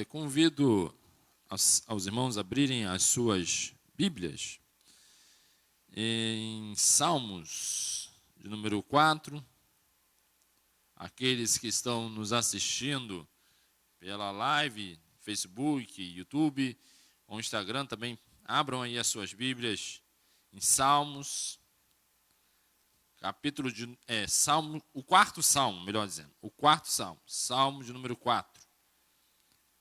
Convido aos irmãos a abrirem as suas Bíblias em Salmos de número 4. Aqueles que estão nos assistindo pela live, Facebook, YouTube ou Instagram também abram aí as suas Bíblias em Salmos, Salmo, o quarto Salmo, melhor dizendo, o quarto Salmo, Salmo de número 4.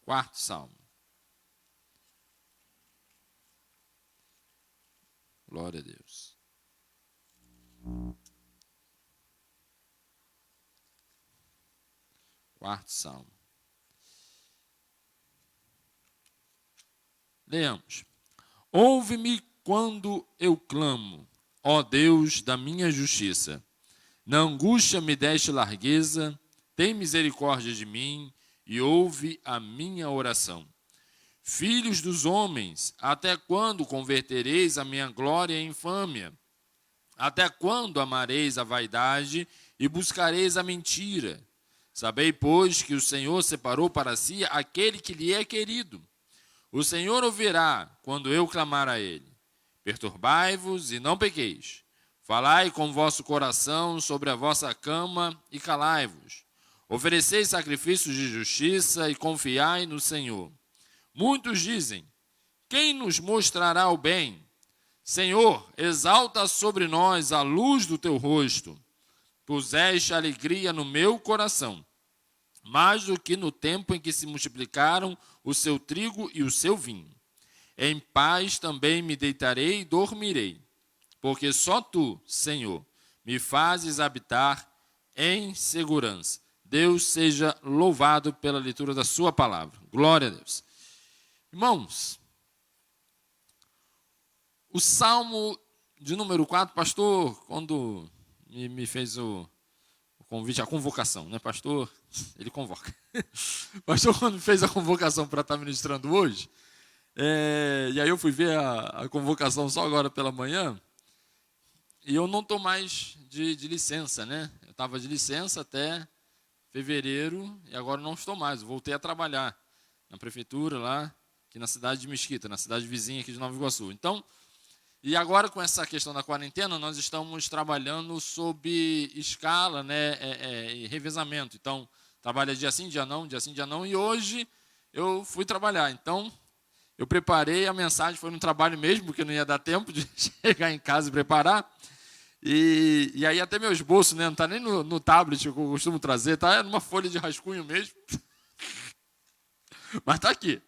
Quarto Salmo. Glória a Deus. Quarto Salmo. Leamos. Ouve-me quando eu clamo, ó Deus da minha justiça. Na angústia me deste largueza, tem misericórdia de mim e ouve a minha oração. Filhos dos homens, até quando convertereis a minha glória em infâmia? Até quando amareis a vaidade e buscareis a mentira? Sabei, pois, que o Senhor separou para si aquele que lhe é querido. O Senhor ouvirá quando eu clamar a ele. Perturbai-vos e não pequeis. Falai com vosso coração sobre a vossa cama e calai-vos. Ofereceis sacrifícios de justiça e confiai no Senhor. Muitos dizem, quem nos mostrará o bem? Senhor, exalta sobre nós a luz do teu rosto. Puseste alegria no meu coração, mais do que no tempo em que se multiplicaram o seu trigo e o seu vinho. Em paz também me deitarei e dormirei, porque só tu, Senhor, me fazes habitar em segurança. Deus seja louvado pela leitura da sua palavra. Glória a Deus. Irmãos, o Salmo de número 4, pastor, quando me fez o convite, a convocação, né, pastor? Ele convoca. Pastor, quando fez a convocação para estar ministrando hoje, e aí eu fui ver a convocação só agora pela manhã, e eu não estou mais de licença, né? Eu estava de licença até fevereiro, e agora não estou mais, voltei a trabalhar na prefeitura lá, aqui na cidade de Mesquita, na cidade vizinha aqui de Nova Iguaçu. Então, e agora com essa questão da quarentena, nós estamos trabalhando sob escala, né, e revezamento. Então, trabalha dia sim, dia não, dia sim, dia não. E hoje eu fui trabalhar. Então, eu preparei a mensagem, foi no trabalho mesmo, porque não ia dar tempo de chegar em casa e preparar. E aí até meu esboço, né, não está nem no tablet que eu costumo trazer, está numa folha de rascunho mesmo. Mas está aqui.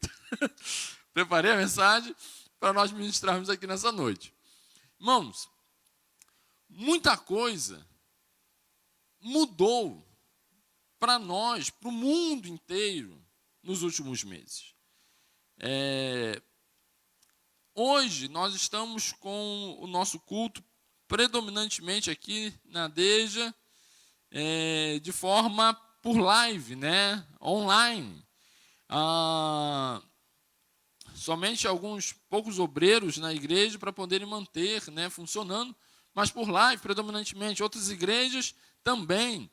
Preparei a mensagem para nós ministrarmos aqui nessa noite. Irmãos, muita coisa mudou para nós, para o mundo inteiro, nos últimos meses. Hoje nós estamos com o nosso culto predominantemente aqui na Deja, de forma por live, né, online. Somente alguns poucos obreiros na igreja para poderem manter, né, funcionando, mas por live predominantemente. Outras igrejas também.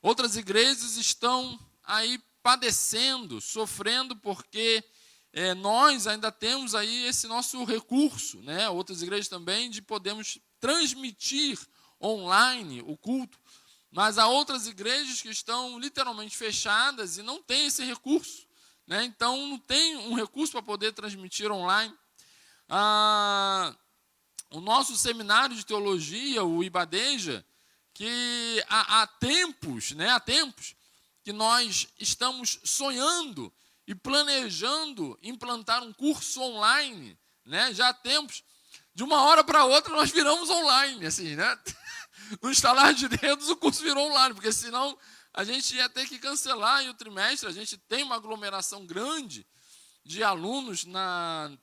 Outras igrejas estão aí padecendo, sofrendo, porque nós ainda temos aí esse nosso recurso, né? Outras igrejas também de podermos transmitir online o culto, mas há outras igrejas que estão literalmente fechadas e não têm esse recurso, né? Então não tem um recurso para poder transmitir online. O nosso seminário de teologia, o Ibadeja, que há tempos, né? Há tempos que nós estamos sonhando e planejando implantar um curso online, né? Já há tempos, de uma hora para outra nós viramos online, assim, né? No estalar de dedos o curso virou online, porque senão a gente ia ter que cancelar o trimestre. A gente tem uma aglomeração grande de alunos,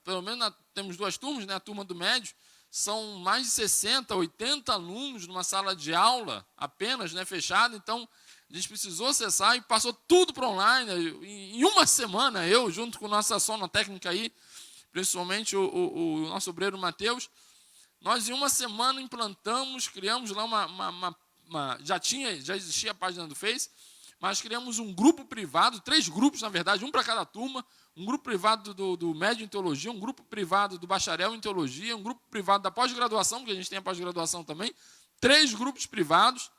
pelo menos temos duas turmas, né? A turma do médio, são mais de 60, 80 alunos numa sala de aula apenas, né, fechada. Então, a gente precisou acessar e passou tudo para online. Em uma semana, eu, junto com nossa sonotécnica aí, principalmente o nosso obreiro Mateus, nós em uma semana implantamos, criamos lá já existia a página do Face, mas criamos um grupo privado, 3 grupos, na verdade, um para cada turma, um grupo privado do médio em teologia, um grupo privado do bacharel em teologia, um grupo privado da pós-graduação, porque a gente tem a pós-graduação também, 3 grupos privados.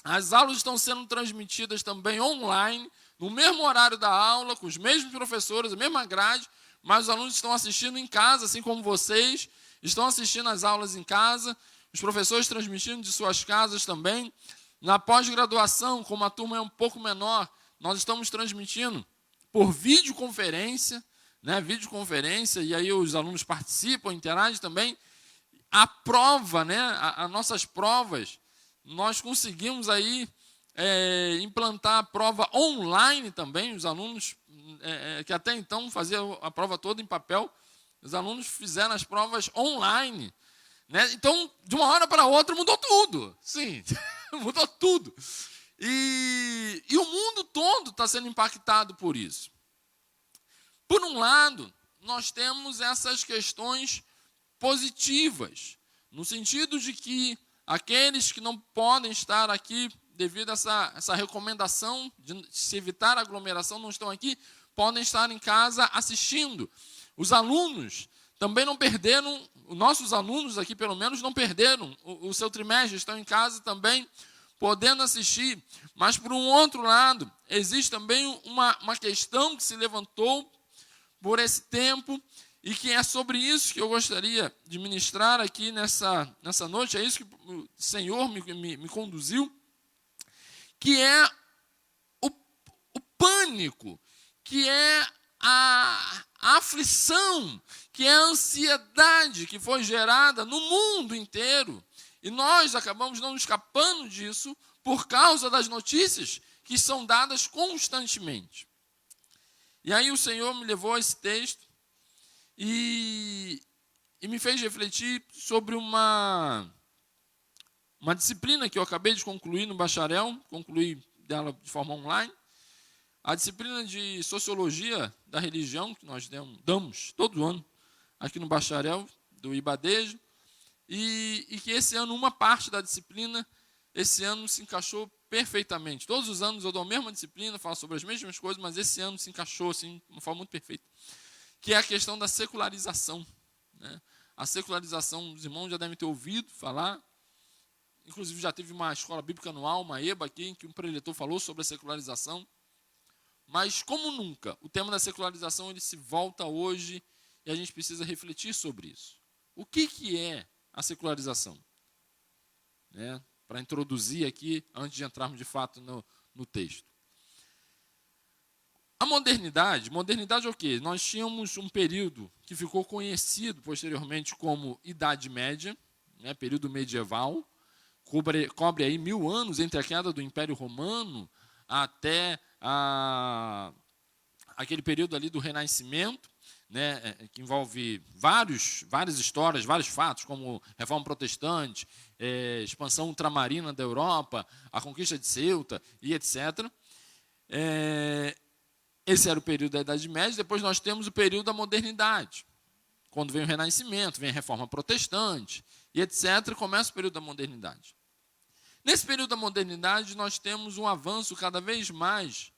As aulas estão sendo transmitidas também online, no mesmo horário da aula, com os mesmos professores, a mesma grade, mas os alunos estão assistindo em casa, assim como vocês, estão assistindo as aulas em casa, os professores transmitindo de suas casas também. Na pós-graduação, como a turma é um pouco menor, nós estamos transmitindo por videoconferência, né? Videoconferência, e aí os alunos participam, interagem também. A prova, né? As nossas provas, nós conseguimos aí implantar a prova online também. Os alunos que até então faziam a prova toda em papel, os alunos fizeram as provas online, né? Então, de uma hora para outra, mudou tudo. Sim, mudou tudo. E o mundo todo está sendo impactado por isso. Por um lado, nós temos essas questões positivas, no sentido de que aqueles que não podem estar aqui devido a essa recomendação de se evitar a aglomeração, não estão aqui, podem estar em casa assistindo. Os alunos também não perderam, os nossos alunos aqui pelo menos não perderam o seu trimestre, estão em casa também podendo assistir. Mas por um outro lado, existe também uma questão que se levantou por esse tempo e que é sobre isso que eu gostaria de ministrar aqui nessa noite. É isso que o Senhor me conduziu, que é o pânico, que é a aflição, que é a ansiedade que foi gerada no mundo inteiro. E nós acabamos não escapando disso por causa das notícias que são dadas constantemente. E aí o Senhor me levou a esse texto e me fez refletir sobre uma disciplina que eu acabei de concluir no bacharel, concluí dela de forma online, a disciplina de Sociologia da Religião, que nós damos todo ano aqui no bacharel do Ibadejo, e que esse ano, uma parte da disciplina, esse ano se encaixou perfeitamente. Todos os anos eu dou a mesma disciplina, falo sobre as mesmas coisas, mas esse ano se encaixou assim, de uma forma muito perfeita, que é a questão da secularização, né? A secularização, os irmãos já devem ter ouvido falar, inclusive já teve uma escola bíblica anual, uma EBA aqui, em que um preletor falou sobre a secularização, mas como nunca, o tema da secularização ele se volta hoje e a gente precisa refletir sobre isso. O que é a secularização? Né? Para introduzir aqui, antes de entrarmos de fato no texto. A modernidade é o quê? Nós tínhamos um período que ficou conhecido posteriormente como Idade Média, né? Período medieval, cobre aí 1000 anos entre a queda do Império Romano até aquele período ali do Renascimento, né, que envolve várias histórias, vários fatos, como Reforma Protestante, expansão ultramarina da Europa, a conquista de Ceuta e etc. Esse era o período da Idade Média. Depois nós temos o período da Modernidade, quando vem o Renascimento, vem a Reforma Protestante e etc. Começa o período da Modernidade. Nesse período da Modernidade, nós temos um avanço cada vez mais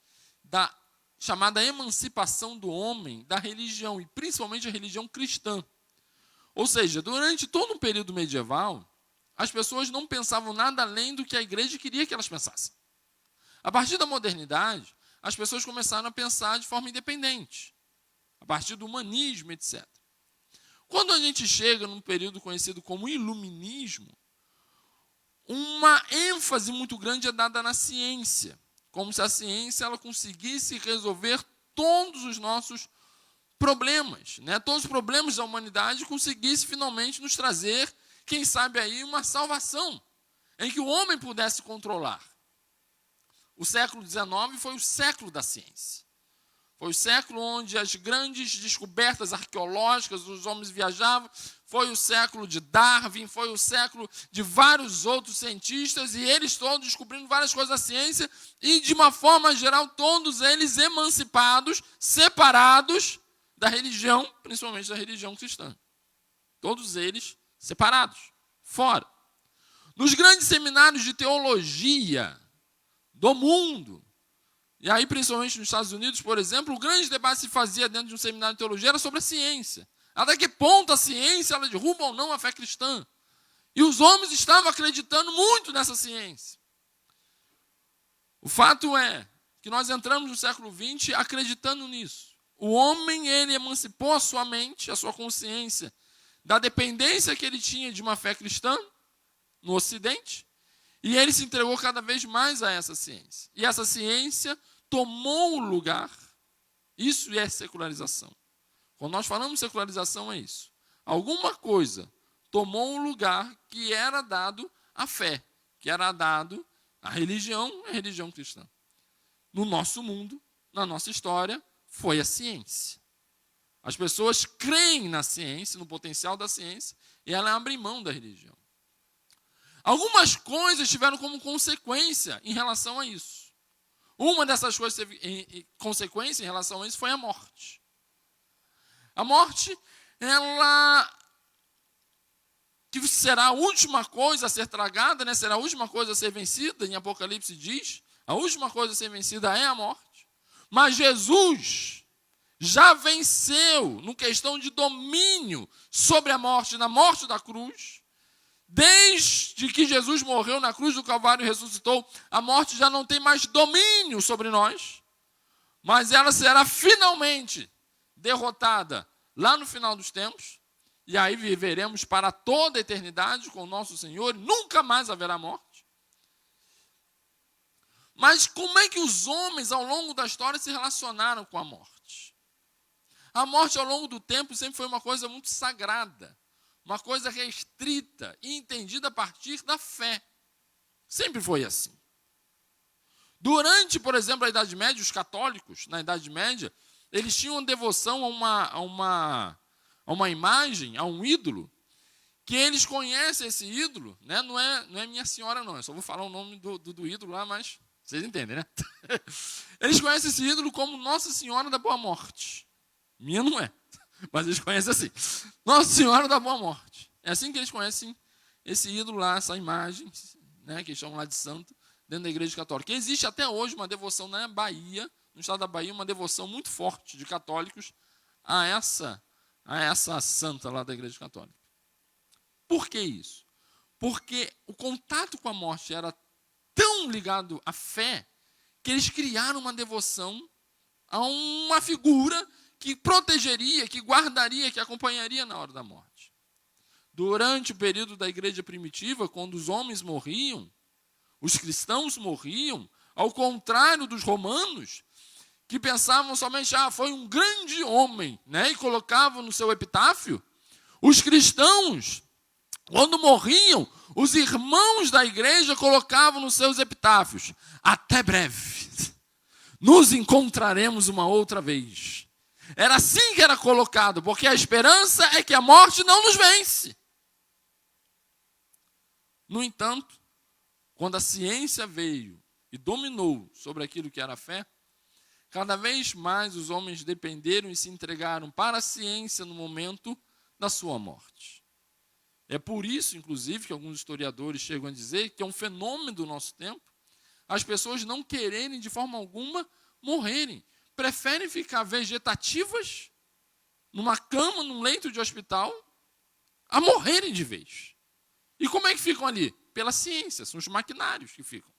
da chamada emancipação do homem da religião, e principalmente a religião cristã. Ou seja, durante todo um período medieval, as pessoas não pensavam nada além do que a igreja queria que elas pensassem. A partir da modernidade, as pessoas começaram a pensar de forma independente, a partir do humanismo, etc. Quando a gente chega num período conhecido como iluminismo, uma ênfase muito grande é dada na ciência, como se a ciência ela conseguisse resolver todos os nossos problemas, né? Todos os problemas da humanidade, conseguisse finalmente nos trazer, quem sabe aí, uma salvação, em que o homem pudesse controlar. O século XIX foi o século da ciência. Foi o século onde as grandes descobertas arqueológicas, os homens viajavam, foi o século de Darwin, foi o século de vários outros cientistas, e eles todos descobrindo várias coisas da ciência, e de uma forma geral, todos eles emancipados, separados da religião, principalmente da religião cristã. Todos eles separados, fora. Nos grandes seminários de teologia do mundo, E aí, principalmente nos Estados Unidos, por exemplo, o grande debate que se fazia dentro de um seminário de teologia era sobre a ciência. Até que ponto a ciência ela derruba ou não a fé cristã? E os homens estavam acreditando muito nessa ciência. O fato é que nós entramos no século XX acreditando nisso. O homem, ele emancipou a sua mente, a sua consciência, da dependência que ele tinha de uma fé cristã no Ocidente, e ele se entregou cada vez mais a essa ciência. E essa ciência tomou o lugar. Isso é secularização. Quando nós falamos secularização, é isso. Alguma coisa tomou o lugar que era dado à fé, que era dado à religião, a religião cristã. No nosso mundo, na nossa história, foi a ciência. As pessoas creem na ciência, no potencial da ciência, e ela abre mão da religião. Algumas coisas tiveram como consequência em relação a isso. Uma dessas coisas que teve consequência em relação a isso foi a morte. A morte, ela que será a última coisa a ser tragada, né? Será a última coisa a ser vencida, em Apocalipse diz, a última coisa a ser vencida é a morte. Mas Jesus já venceu no questão de domínio sobre a morte, na morte da cruz. Desde que Jesus morreu na cruz do Calvário e ressuscitou, a morte já não tem mais domínio sobre nós, mas ela será finalmente derrotada lá no final dos tempos, e aí viveremos para toda a eternidade com o nosso Senhor, e nunca mais haverá morte. Mas como é que os homens ao longo da história se relacionaram com a morte? A morte ao longo do tempo sempre foi uma coisa muito sagrada, uma coisa restrita e entendida a partir da fé. Sempre foi assim. Durante, por exemplo, a Idade Média, os católicos, na Idade Média, eles tinham devoção a uma imagem, a um ídolo, que eles conhecem esse ídolo, né? Não é Minha Senhora, não. Eu só vou falar o nome do ídolo lá, mas vocês entendem, né? Eles conhecem esse ídolo como Nossa Senhora da Boa Morte. Minha não é, mas eles conhecem assim. Nossa Senhora da Boa Morte. É assim que eles conhecem esse ídolo lá, essa imagem, né, que eles chamam lá de santo, dentro da Igreja Católica. E existe até hoje uma devoção na Bahia, no estado da Bahia, uma devoção muito forte de católicos a essa santa lá da Igreja Católica. Por que isso? Porque o contato com a morte era tão ligado à fé que eles criaram uma devoção a uma figura que protegeria, que guardaria, que acompanharia na hora da morte. Durante o período da igreja primitiva, quando os homens morriam, os cristãos morriam, ao contrário dos romanos, que pensavam somente, foi um grande homem, né? E colocavam no seu epitáfio. Os cristãos, quando morriam, os irmãos da igreja colocavam nos seus epitáfios, até breve, nos encontraremos uma outra vez. Era assim que era colocado, porque a esperança é que a morte não nos vence. No entanto, quando a ciência veio e dominou sobre aquilo que era a fé, cada vez mais os homens dependeram e se entregaram para a ciência no momento da sua morte. É por isso, inclusive, que alguns historiadores chegam a dizer que é um fenômeno do nosso tempo as pessoas não quererem de forma alguma morrerem. Preferem ficar vegetativas numa cama, num leito de hospital, a morrerem de vez. E como é que ficam ali? Pela ciência, são os maquinários que ficam.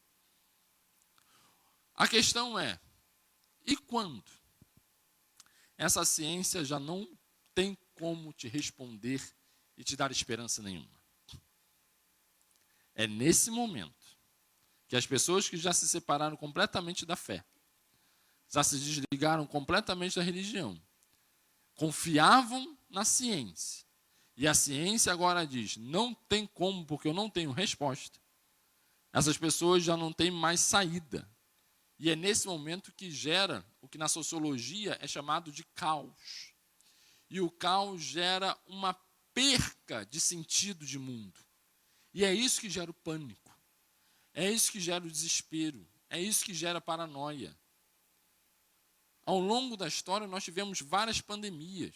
A questão é, e quando essa ciência já não tem como te responder e te dar esperança nenhuma? É nesse momento que as pessoas que já se separaram completamente da fé, já se desligaram completamente da religião, confiavam na ciência, e a ciência agora diz, não tem como, porque eu não tenho resposta. Essas pessoas já não têm mais saída. E é nesse momento que gera o que na sociologia é chamado de caos. E o caos gera uma perca de sentido de mundo. E é isso que gera o pânico. É isso que gera o desespero. É isso que gera a paranoia. Ao longo da história, nós tivemos várias pandemias.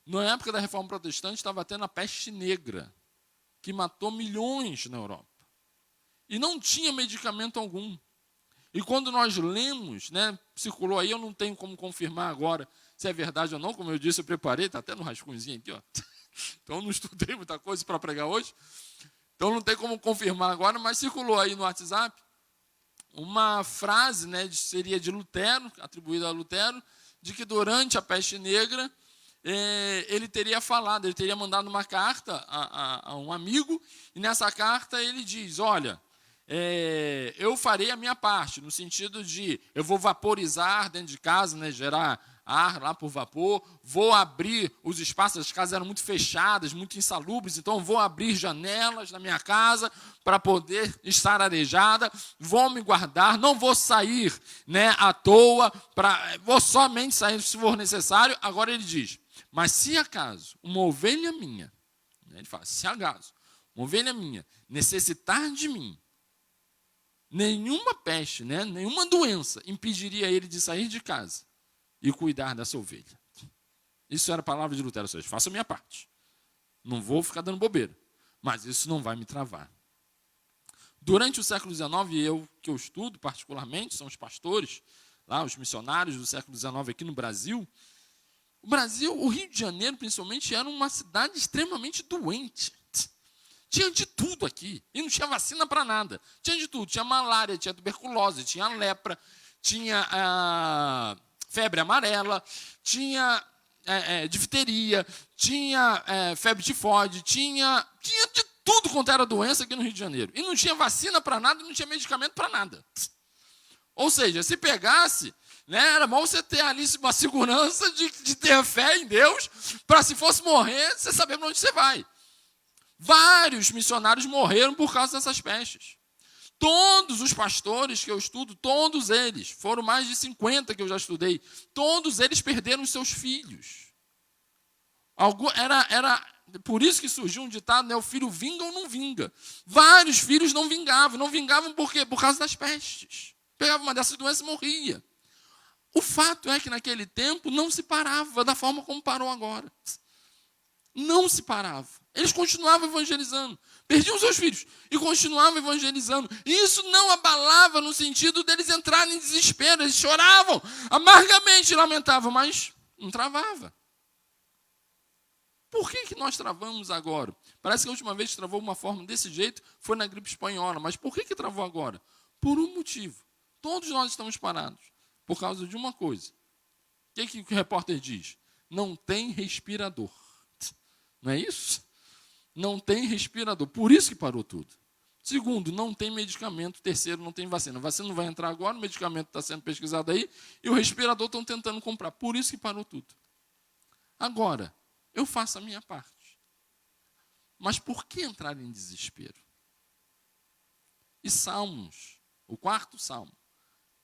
Na época da Reforma Protestante, estava tendo a peste negra, que matou milhões na Europa. E não tinha medicamento algum. E quando nós lemos, né, circulou aí, eu não tenho como confirmar agora se é verdade ou não, como eu disse, eu preparei, está até no rascunhozinho aqui, ó. Então eu não estudei muita coisa para pregar hoje, então não tem como confirmar agora, mas circulou aí no WhatsApp uma frase, né, seria de Lutero, atribuída a Lutero, de que durante a peste negra, ele teria falado, ele teria mandado uma carta a um amigo, e nessa carta ele diz, olha, eu farei a minha parte, no sentido de, eu vou vaporizar dentro de casa, né, gerar ar lá por vapor, vou abrir os espaços, as casas eram muito fechadas, muito insalubres, então vou abrir janelas na minha casa para poder estar arejada, vou me guardar, não vou sair, né, à toa, vou somente sair se for necessário. Agora ele diz, mas se acaso uma ovelha minha, ele fala, se acaso uma ovelha minha necessitar de mim, nenhuma peste, né, nenhuma doença impediria ele de sair de casa e cuidar dessa ovelha. Isso era a palavra de Lutero, ou seja, faço a minha parte. Não vou ficar dando bobeira, mas isso não vai me travar. Durante o século XIX, que eu estudo particularmente, são os pastores, lá, os missionários do século XIX aqui no Brasil. O Rio de Janeiro, principalmente, era uma cidade extremamente doente. Tinha de tudo aqui, e não tinha vacina para nada. Tinha de tudo, tinha malária, tinha tuberculose, tinha lepra, tinha febre amarela, tinha difteria, tinha febre tifoide, tinha de tudo quanto era doença aqui no Rio de Janeiro. E não tinha vacina para nada, não tinha medicamento para nada. Ou seja, se pegasse, né, era bom você ter ali uma segurança de ter fé em Deus, para se fosse morrer, você saber para onde você vai. Vários missionários morreram por causa dessas pestes. Todos os pastores que eu estudo, todos eles, foram mais de 50 que eu já estudei, todos eles perderam os seus filhos. Era por isso que surgiu um ditado, né, o filho vinga ou não vinga. Vários filhos não vingavam por quê? Por causa das pestes. Pegava uma dessas doenças e morria. O fato é que naquele tempo não se parava da forma como parou agora. Não se parava. Eles continuavam evangelizando. Perdiam seus filhos e continuavam evangelizando. E isso não abalava no sentido deles entrarem em desespero. Eles choravam amargamente, lamentavam, mas não travava. Por que nós travamos agora? Parece que a última vez que travou uma forma desse jeito foi na gripe espanhola. Mas por que travou agora? Por um motivo. Todos nós estamos parados por causa de uma coisa. O que o repórter diz? Não tem respirador. Não é isso? Não tem respirador. Por isso que parou tudo. Segundo, não tem medicamento. Terceiro, não tem vacina. A vacina não vai entrar agora, o medicamento está sendo pesquisado aí, e o respirador estão tentando comprar. Por isso que parou tudo. Agora, eu faço a minha parte. Mas por que entrar em desespero? E Salmos, o 4º Salmo,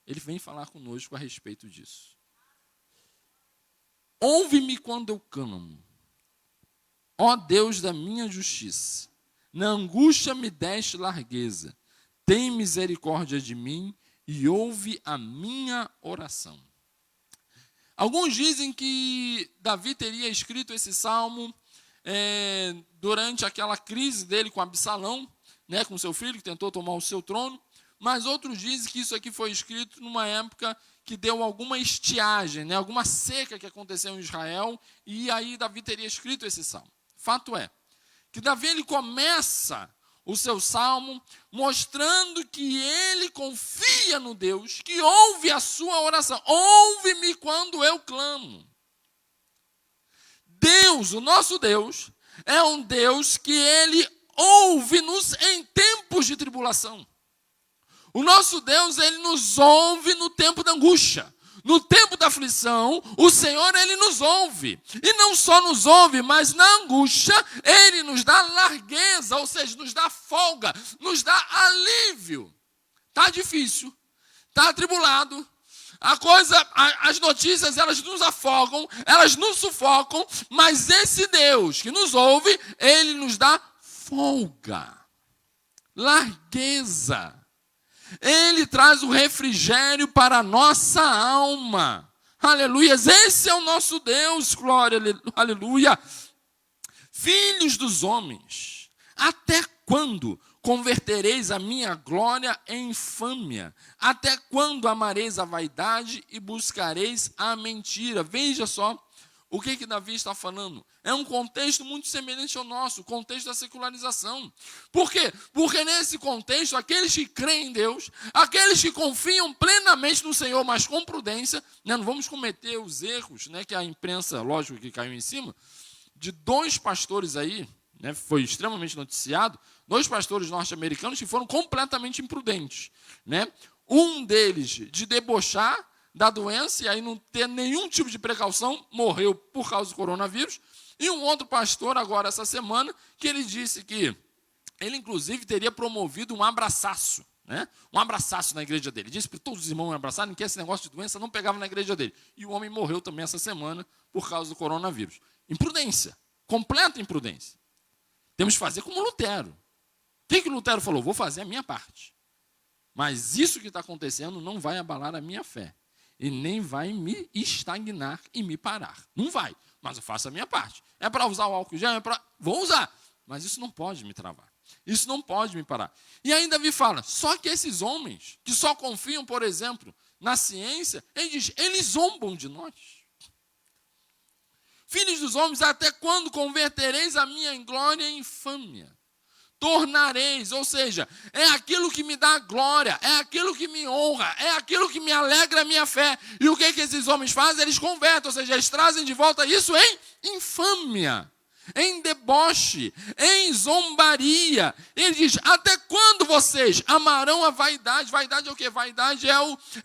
ele vem falar conosco a respeito disso. Ouve-me quando eu clamo, ó Deus da minha justiça. Na angústia me deste largueza. Tem misericórdia de mim e ouve a minha oração. Alguns dizem que Davi teria escrito esse salmo durante aquela crise dele com Absalão, né, com seu filho que tentou tomar o seu trono. Mas outros dizem que isso aqui foi escrito numa época que deu alguma estiagem, né, alguma seca que aconteceu em Israel, e aí Davi teria escrito esse salmo. Fato é que Davi ele começa o seu salmo mostrando que ele confia no Deus, que ouve a sua oração. Ouve-me quando eu clamo. Deus, o nosso Deus, é um Deus que ele ouve-nos em tempos de tribulação. O nosso Deus, ele nos ouve no tempo da angústia. No tempo da aflição, o Senhor, ele nos ouve. E não só nos ouve, mas na angústia, ele nos dá largueza, ou seja, nos dá folga, nos dá alívio. Está difícil, está atribulado. As notícias, elas nos afogam, elas nos sufocam, mas esse Deus que nos ouve, ele nos dá folga, largueza. Ele traz o refrigério para a nossa alma. Aleluias, esse é o nosso Deus, glória, aleluia. Filhos dos homens, até quando convertereis a minha glória em infâmia? Até quando amareis a vaidade e buscareis a mentira? Veja só o que Davi está falando. É um contexto muito semelhante ao nosso, o contexto da secularização. Por quê? Porque nesse contexto, aqueles que creem em Deus, aqueles que confiam plenamente no Senhor, mas com prudência, né, não vamos cometer os erros, né, que a imprensa, lógico, que caiu em cima, de 2 pastores aí, né, foi extremamente noticiado, 2 pastores norte-americanos que foram completamente imprudentes. Né? Um deles de debochar da doença e aí não ter nenhum tipo de precaução, morreu por causa do coronavírus. E um outro pastor, agora essa semana, que ele disse que ele, inclusive, teria promovido um abraçaço. Né? Um abraçaço na igreja dele. Ele disse para todos os irmãos abraçarem que esse negócio de doença não pegava na igreja dele. E o homem morreu também essa semana por causa do coronavírus. Imprudência. Completa imprudência. Temos que fazer como Lutero. O que Lutero falou? Vou fazer a minha parte. Mas isso que está acontecendo não vai abalar a minha fé. E nem vai me estagnar e me parar. Não vai, mas eu faço a minha parte. É para usar o álcool gel? Vou usar. Mas isso não pode me travar. Isso não pode me parar. E aí Davi fala, só que esses homens, que só confiam, por exemplo, na ciência, ele diz, eles zombam de nós. Filhos dos homens, até quando convertereis a minha glória em infâmia? Tornareis, ou seja, é aquilo que me dá glória, é aquilo que me honra, é aquilo que me alegra a minha fé. E o que esses homens fazem? Eles convertem, ou seja, eles trazem de volta isso em infâmia, em deboche, em zombaria. Ele diz, até quando vocês amarão a vaidade? Vaidade é o quê? Vaidade é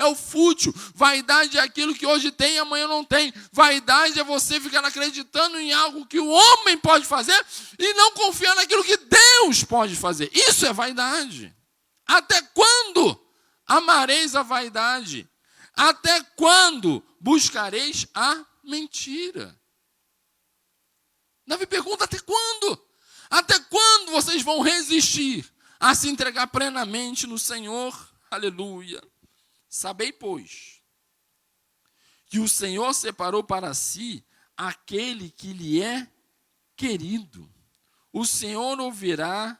o fútil. Vaidade é aquilo que hoje tem e amanhã não tem. Vaidade é você ficar acreditando em algo que o homem pode fazer e não confiar naquilo que Deus pode fazer. Isso é vaidade. Até quando amareis a vaidade? Até quando buscareis a mentira? Davi pergunta, até quando? Até quando vocês vão resistir a se entregar plenamente no Senhor? Aleluia. Sabei, pois, que o Senhor separou para si aquele que lhe é querido. O Senhor ouvirá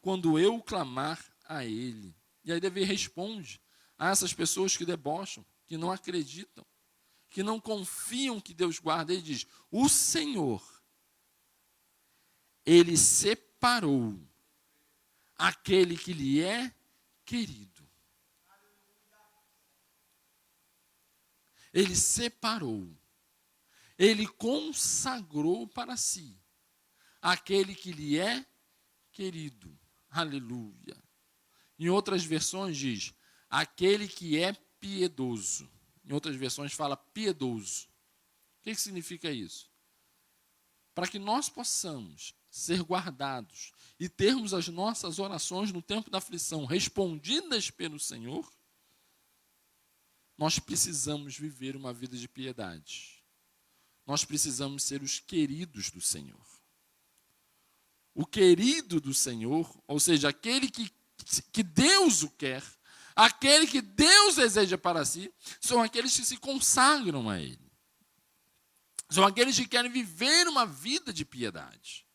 quando eu clamar a Ele. E aí Davi responde a essas pessoas que debocham, que não acreditam, que não confiam que Deus guarda. Ele diz, o Senhor, Ele separou aquele que lhe é querido. Ele separou, Ele consagrou para si aquele que lhe é querido. Aleluia. Em outras versões diz, aquele que é piedoso. Em outras versões fala piedoso. O que significa isso? Para que nós possamos ser guardados e termos as nossas orações no tempo da aflição respondidas pelo Senhor, nós precisamos viver uma vida de piedade. Nós precisamos ser os queridos do Senhor. O querido do Senhor, ou seja, aquele que Deus o quer, aquele que Deus deseja para si, são aqueles que se consagram a Ele. São aqueles que querem viver uma vida de piedade.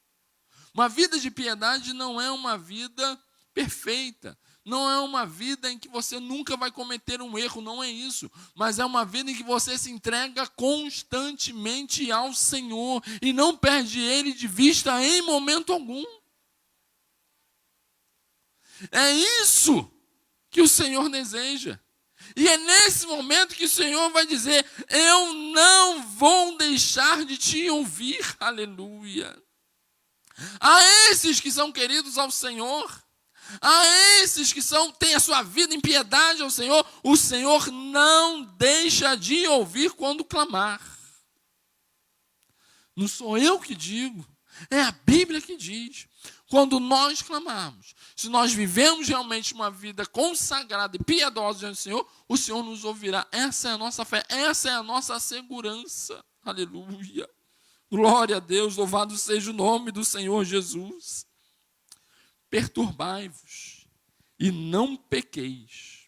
Uma vida de piedade não é uma vida perfeita. Não é uma vida em que você nunca vai cometer um erro, não é isso. Mas é uma vida em que você se entrega constantemente ao Senhor e não perde Ele de vista em momento algum. É isso que o Senhor deseja. E é nesse momento que o Senhor vai dizer, eu não vou deixar de te ouvir. Aleluia. A esses que são queridos ao Senhor, a esses que têm a sua vida em piedade ao Senhor, o Senhor não deixa de ouvir quando clamar. Não sou eu que digo, é a Bíblia que diz. Quando nós clamarmos, se nós vivemos realmente uma vida consagrada e piedosa diante do Senhor, o Senhor nos ouvirá. Essa é a nossa fé, essa é a nossa segurança. Aleluia. Glória a Deus, louvado seja o nome do Senhor Jesus. Perturbai-vos e não pequeis.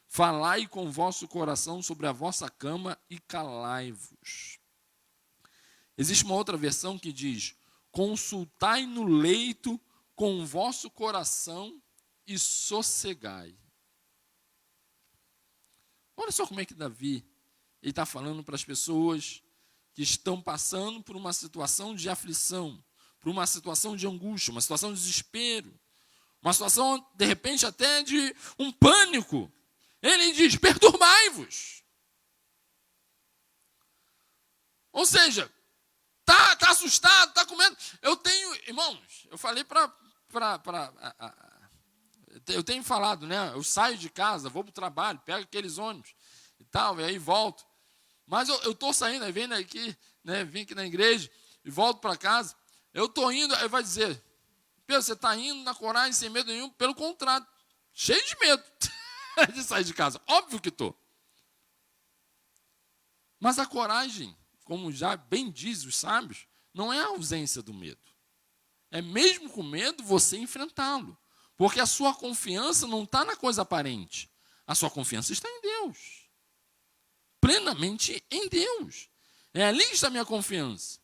Falai com o vosso coração sobre a vossa cama e calai-vos. Existe uma outra versão que diz, consultai no leito com o vosso coração e sossegai. Olha só como é que Davi está falando para as pessoas que estão passando por uma situação de aflição, por uma situação de angústia, uma situação de desespero, uma situação, de repente, até de um pânico. Ele diz, perturbai-vos. Ou seja, tá assustado, está com medo. Eu tenho, irmãos, eu falei eu tenho falado, né? Eu saio de casa, vou para o trabalho, pego aqueles ônibus e tal, e aí volto. Mas eu estou saindo, aí venho aqui, né? Vim aqui na igreja e volto para casa. Eu estou indo, aí vai dizer, Pedro, você está indo na coragem sem medo nenhum? Pelo contrário, cheio de medo de sair de casa. Óbvio que estou. Mas a coragem, como já bem diz os sábios, não é a ausência do medo. É mesmo com medo você enfrentá-lo. Porque a sua confiança não está na coisa aparente. A sua confiança está em Deus. Plenamente em Deus. É ali que está a minha confiança.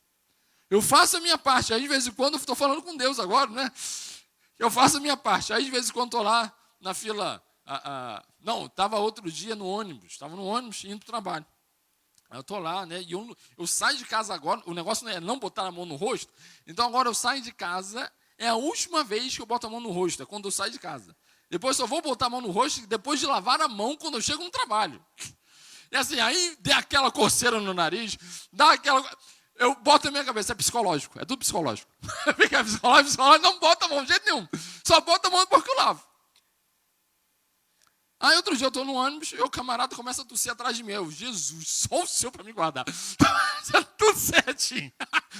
Eu faço a minha parte. Aí, de vez em quando, eu estou falando com Deus agora, né? Eu faço a minha parte. Aí, de vez em quando, estou lá na fila. Não, estava outro dia no ônibus. Estava no ônibus indo para o trabalho. Aí eu estou lá, né? E eu saio de casa agora. O negócio não é não botar a mão no rosto. Então, agora eu saio de casa. É a última vez que eu boto a mão no rosto. É quando eu saio de casa. Depois só vou botar a mão no rosto depois de lavar a mão quando eu chego no trabalho. E assim, aí dá aquela coceira no nariz. Dá aquela... Eu boto na minha cabeça, é psicológico, é tudo psicológico. Fica psicológico, não bota a mão de jeito nenhum. Só bota a mão depois que eu lavo. Aí outro dia eu estou no ônibus e o camarada começa a tossir atrás de mim. Eu, Jesus, só o Senhor para me guardar. Tudo certinho.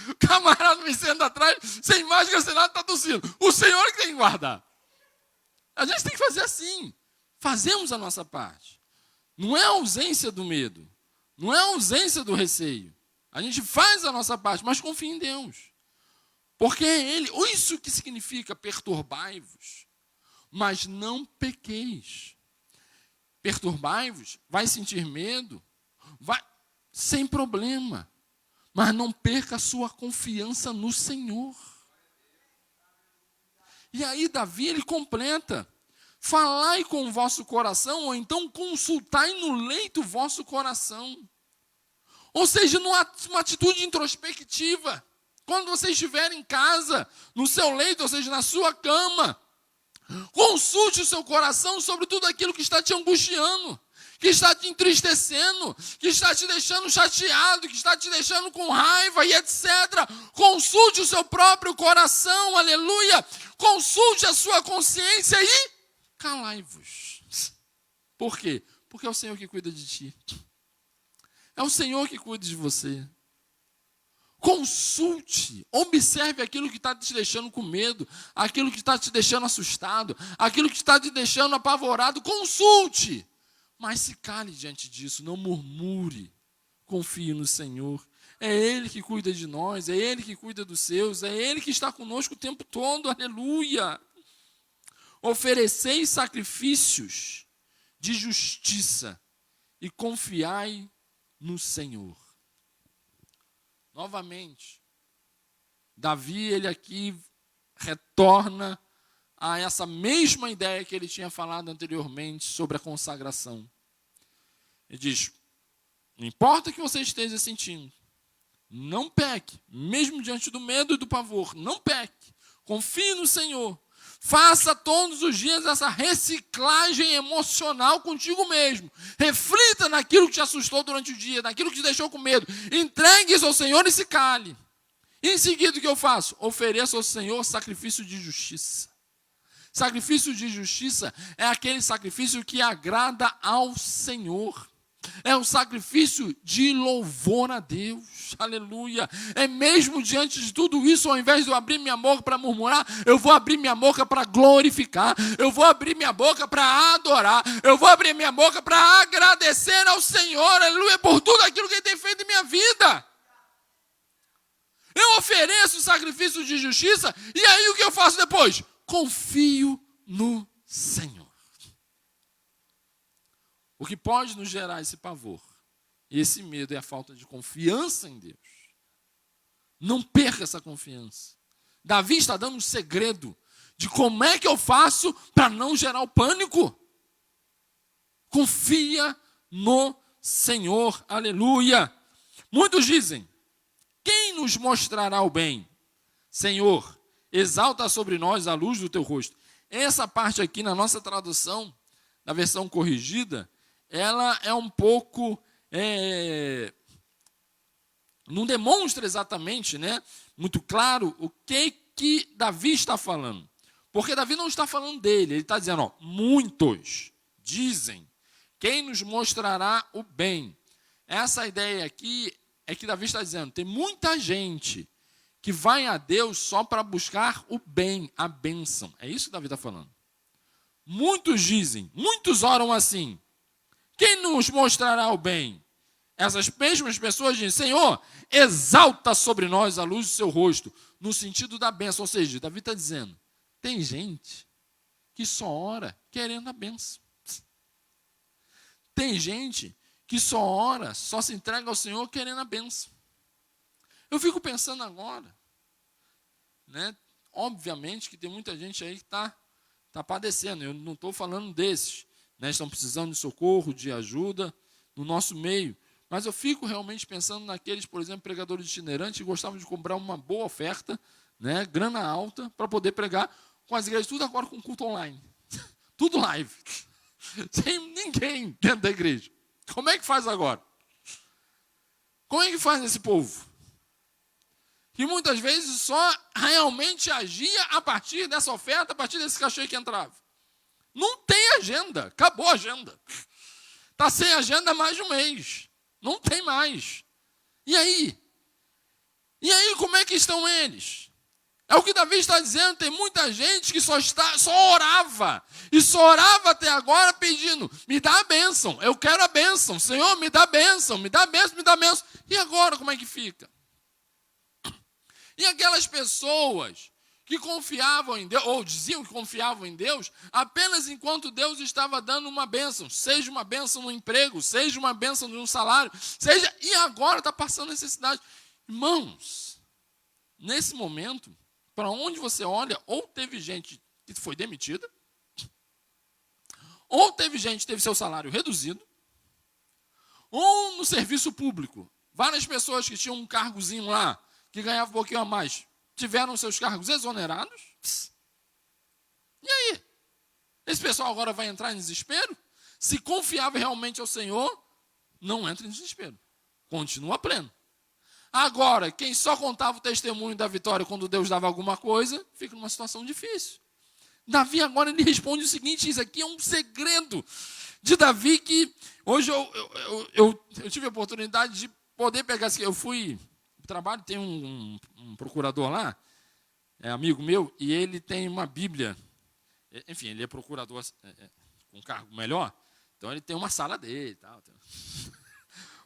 O camarada me senta atrás, sem máscara, sem nada, está tossindo. O Senhor que tem que guardar. A gente tem que fazer assim. Fazemos a nossa parte. Não é a ausência do medo. Não é a ausência do receio. A gente faz a nossa parte, mas confia em Deus. Porque é Ele. Isso que significa perturbai-vos, mas não pequeis. Perturbai-vos, vai sentir medo, vai sem problema. Mas não perca a sua confiança no Senhor. E aí Davi, ele completa. Falai com o vosso coração, ou então consultai no leito o vosso coração. Ou seja, numa atitude introspectiva. Quando você estiver em casa, no seu leito, ou seja, na sua cama, consulte o seu coração sobre tudo aquilo que está te angustiando, que está te entristecendo, que está te deixando chateado, que está te deixando com raiva e etc. Consulte o seu próprio coração, aleluia. Consulte a sua consciência e calai-vos. Por quê? Porque é o Senhor que cuida de ti. É o Senhor que cuida de você. Consulte, observe aquilo que está te deixando com medo, aquilo que está te deixando assustado, aquilo que está te deixando apavorado. Consulte, mas se cale diante disso, não murmure. Confie no Senhor. É Ele que cuida de nós, é Ele que cuida dos seus, é Ele que está conosco o tempo todo, aleluia. Ofereceis sacrifícios de justiça e confiai no Senhor. Novamente, Davi, ele aqui retorna a essa mesma ideia que ele tinha falado anteriormente sobre a consagração. Ele diz, não importa o que você esteja sentindo, não peque, mesmo diante do medo e do pavor, não peque, confie no Senhor. Faça todos os dias essa reciclagem emocional contigo mesmo. Reflita naquilo que te assustou durante o dia, naquilo que te deixou com medo. Entregue isso ao Senhor e se cale. E em seguida, o que eu faço? Ofereço ao Senhor sacrifício de justiça. Sacrifício de justiça é aquele sacrifício que agrada ao Senhor. É um sacrifício de louvor a Deus, aleluia. É mesmo diante de tudo isso, ao invés de eu abrir minha boca para murmurar, eu vou abrir minha boca para glorificar, eu vou abrir minha boca para adorar, eu vou abrir minha boca para agradecer ao Senhor, aleluia, por tudo aquilo que Ele tem feito em minha vida. Eu ofereço o sacrifício de justiça, e aí o que eu faço depois? Confio no Senhor. O que pode nos gerar esse pavor e esse medo é a falta de confiança em Deus. Não perca essa confiança. Davi está dando um segredo de como é que eu faço para não gerar o pânico. Confia no Senhor, aleluia. Muitos dizem, quem nos mostrará o bem? Senhor, exalta sobre nós a luz do teu rosto. Essa parte aqui na nossa tradução, na versão corrigida, ela é um pouco, não demonstra exatamente, né, muito claro o que Davi está falando. Porque Davi não está falando dele, ele está dizendo, ó, muitos dizem, quem nos mostrará o bem? Essa ideia aqui é que Davi está dizendo, tem muita gente que vai a Deus só para buscar o bem, a bênção. É isso que Davi está falando. Muitos dizem, muitos oram assim, quem nos mostrará o bem? Essas mesmas pessoas dizem, Senhor, exalta sobre nós a luz do seu rosto, no sentido da bênção. Ou seja, Davi está dizendo, tem gente que só ora querendo a bênção. Tem gente que só ora, só se entrega ao Senhor querendo a bênção. Eu fico pensando agora, né? Obviamente que tem muita gente aí que está padecendo, eu não estou falando desses, né? Estão precisando de socorro, de ajuda no nosso meio, mas eu fico realmente pensando naqueles, por exemplo, pregadores itinerantes que gostavam de comprar uma boa oferta, né? Grana alta, para poder pregar com as igrejas, tudo agora com culto online, tudo live, sem ninguém dentro da igreja. Como é que faz agora? Como é que faz esse povo? Que muitas vezes só realmente agia a partir dessa oferta, a partir desse cachê que entrava. Não tem agenda, acabou a agenda. Está sem agenda há mais de um mês. Não tem mais. E aí? E aí, como é que estão eles? É o que Davi está dizendo, tem muita gente que só orava, e só orava até agora pedindo, me dá a bênção, eu quero a bênção, Senhor, me dá a bênção, me dá a bênção, me dá a bênção. E agora, como é que fica? E aquelas pessoas que confiavam em Deus, ou diziam que confiavam em Deus, apenas enquanto Deus estava dando uma bênção, seja uma bênção no emprego, seja uma bênção no salário, seja, e agora está passando necessidade. Irmãos, nesse momento, para onde você olha, ou teve gente que foi demitida, ou teve gente que teve seu salário reduzido, ou no serviço público, várias pessoas que tinham um cargozinho lá, que ganhavam um pouquinho a mais, tiveram seus cargos exonerados. E aí? Esse pessoal agora vai entrar em desespero? Se confiava realmente ao Senhor, não entra em desespero. Continua pleno. Agora, quem só contava o testemunho da vitória quando Deus dava alguma coisa, fica numa situação difícil. Davi agora ele responde o seguinte, isso aqui é um segredo de Davi que hoje eu tive a oportunidade de poder pegar, eu fui, trabalho, tem um procurador lá, é amigo meu, e ele tem uma Bíblia, enfim, ele é procurador com um cargo melhor, então ele tem uma sala dele, tal,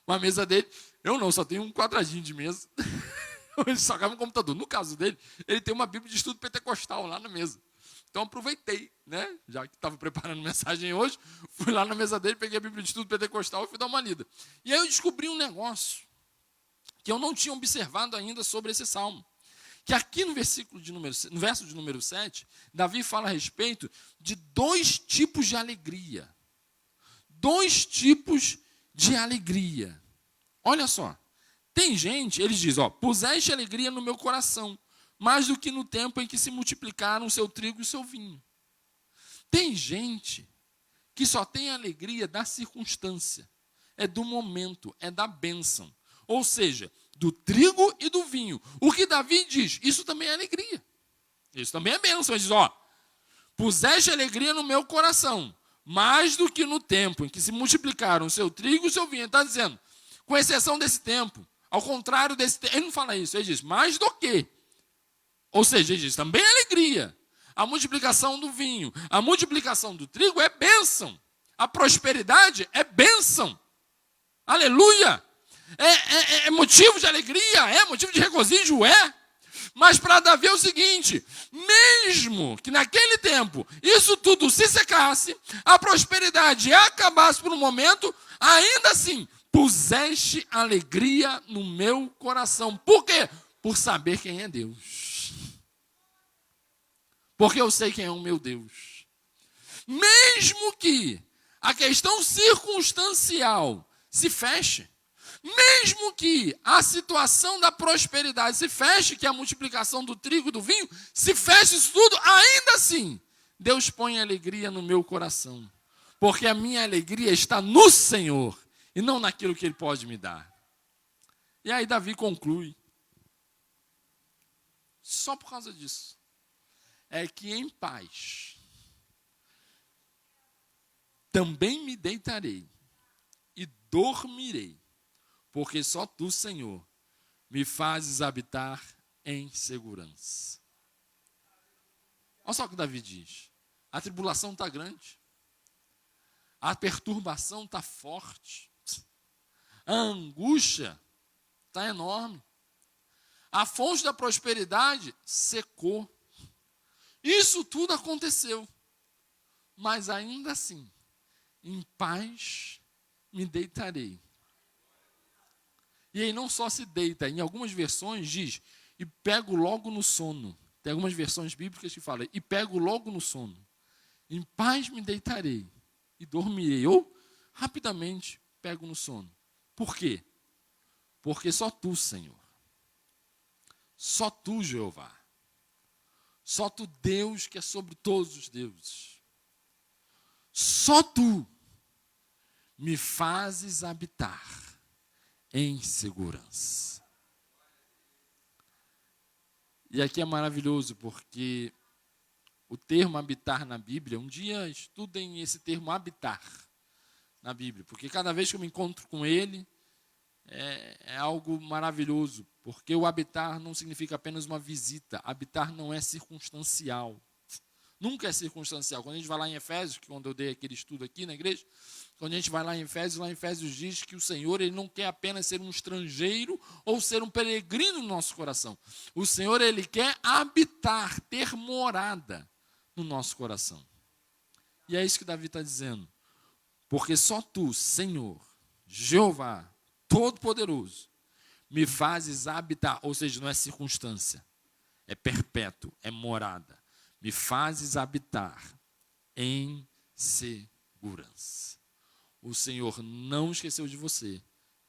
uma mesa dele, eu não, só tenho um quadradinho de mesa, ele só cabe no computador. No caso dele, ele tem uma Bíblia de estudo pentecostal lá na mesa. Então aproveitei, né? Já que estava preparando mensagem hoje, fui lá na mesa dele, peguei a Bíblia de estudo pentecostal e fui dar uma lida. E aí eu descobri um negócio que eu não tinha observado ainda sobre esse salmo. Que aqui no verso de número 7, Davi fala a respeito de dois tipos de alegria. Dois tipos de alegria. Olha só, tem gente, eles dizem, ó, puseste alegria no meu coração, mais do que no tempo em que se multiplicaram o seu trigo e o seu vinho. Tem gente que só tem alegria da circunstância, é do momento, é da bênção. Ou seja, do trigo e do vinho. O que Davi diz, isso também é alegria. Isso também é bênção. Ele diz, ó, puseste alegria no meu coração, mais do que no tempo em que se multiplicaram o seu trigo e o seu vinho. Ele está dizendo, com exceção desse tempo, ao contrário desse tempo, ele não fala isso, ele diz, mais do que. Ou seja, ele diz, também é alegria. A multiplicação do vinho, a multiplicação do trigo é bênção. A prosperidade é bênção. Aleluia! É motivo de alegria, é motivo de regozijo, é. Mas para Davi é o seguinte, mesmo que naquele tempo isso tudo se secasse, a prosperidade acabasse por um momento, ainda assim, puseste alegria no meu coração. Por quê? Por saber quem é Deus. porque eu sei quem é o meu Deus. Mesmo que a questão circunstancial se feche, mesmo que a situação da prosperidade se feche, que é a multiplicação do trigo e do vinho, se feche isso tudo, ainda assim, Deus põe alegria no meu coração. Porque a minha alegria está no Senhor e não naquilo que Ele pode me dar. E aí Davi conclui. Só por causa disso. É que em paz também me deitarei e dormirei. Porque só tu, Senhor, me fazes habitar em segurança. Olha só o que Davi diz. A tribulação está grande. A perturbação está forte. A angústia está enorme. A fonte da prosperidade secou. Isso tudo aconteceu. Mas ainda assim, em paz me deitarei. E aí não só se deita, em algumas versões diz, e pego logo no sono. Tem algumas versões bíblicas que falam, e pego logo no sono. Em paz me deitarei e dormirei. Ou, rapidamente, pego no sono. Por quê? Porque só tu, Senhor. Só tu, Jeová. Só tu, Deus, que é sobre todos os deuses. Só tu me fazes habitar em segurança. E aqui é maravilhoso, porque o termo habitar na Bíblia, um dia estudem esse termo habitar na Bíblia, porque cada vez que eu me encontro com ele, é algo maravilhoso, porque o habitar não significa apenas uma visita, habitar não é circunstancial. Nunca é circunstancial. Quando a gente vai lá em Efésios, que quando eu dei aquele estudo aqui na igreja, quando a gente vai lá em Efésios diz que o Senhor ele não quer apenas ser um estrangeiro ou ser um peregrino no nosso coração. O Senhor ele quer habitar, ter morada no nosso coração. E é isso que Davi está dizendo. Porque só tu, Senhor, Jeová, Todo-Poderoso, me fazes habitar, ou seja, não é circunstância, é perpétuo, é morada. Me fazes habitar em segurança. O Senhor não esqueceu de você.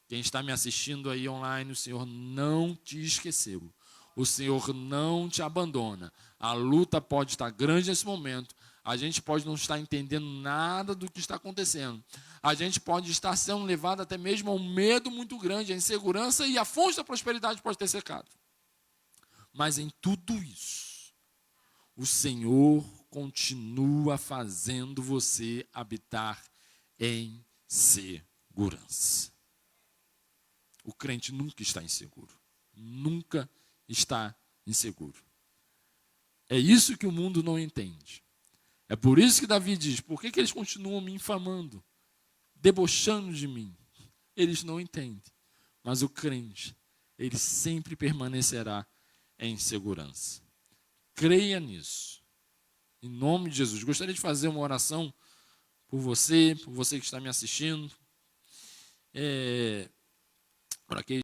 Quem está me assistindo aí online, o Senhor não te esqueceu. O Senhor não te abandona. A luta pode estar grande nesse momento. A gente pode não estar entendendo nada do que está acontecendo. A gente pode estar sendo levado até mesmo a um medo muito grande, a insegurança e a fonte da prosperidade pode ter secado. Mas em tudo isso, o Senhor continua fazendo você habitar em segurança. O crente nunca está inseguro. Nunca está inseguro. É isso que o mundo não entende. É por isso que Davi diz, por que eles continuam me infamando, debochando de mim? Eles não entendem. Mas o crente, ele sempre permanecerá em segurança. Creia nisso. Em nome de Jesus. Gostaria de fazer uma oração por você que está me assistindo. Para que